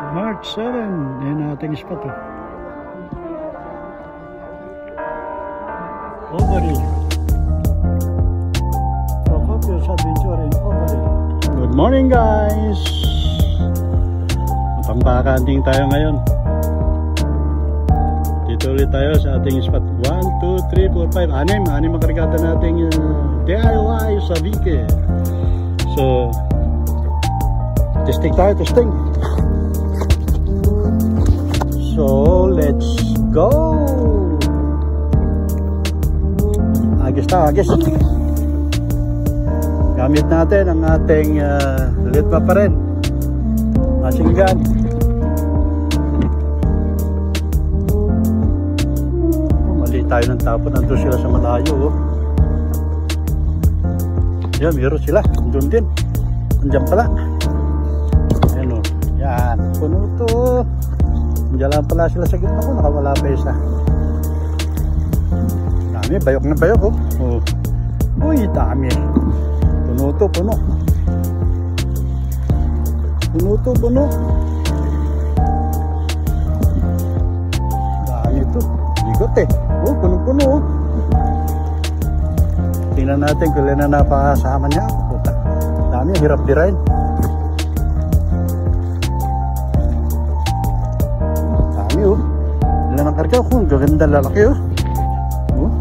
March 7. Yan ating spot. Overy. Procopio's Adventure in Overy. Good morning guys. Matambakanting tayo ngayon. Dito ulit tayo sa ating spot. 1, 2, 3, 4, 5. Anim ang kargada nating DIY sa Vike. So testing tayo, testing. So let's go. Agis na, agis. Gamit natin ang ating litpa pa rin, machine gun. Mali tayo ng tapon. Nandun sila sa malayo. Yan, meron sila. Nandun din. Nandiyan pala. Ayan o. Yan. Puno to. Nandiyan lang pala sila sa gitna ko. Nakawala pa isa. Dami. Bayok na bayok o. Uy, dami. Puno to. Puno. Puno to. Puno. Dami to. Bigot eh. Oh, puno-puno oh. Tingnan natin kung ilan na napakasama niya. Puta. Dami, hirap dirain. Dami oh. Ilan ang karga ko. Gaganda lalaki oh. Oh.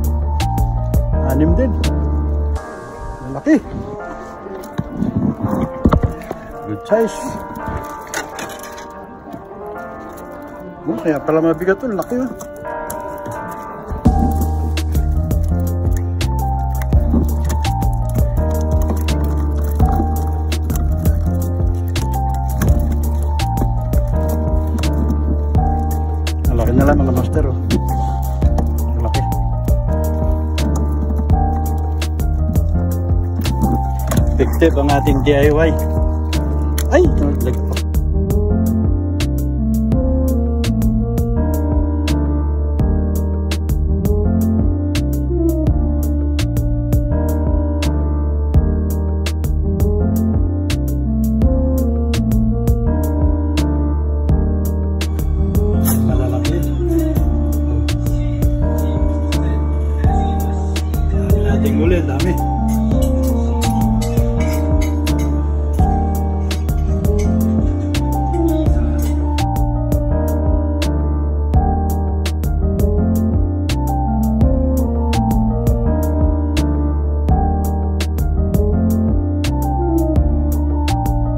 6 din. Lalaki. Good size. Oh, kaya pala mabigat oh. Laki oh. Laki na lang mga master oh. Laki. Big tip ang ating DIY. Ay!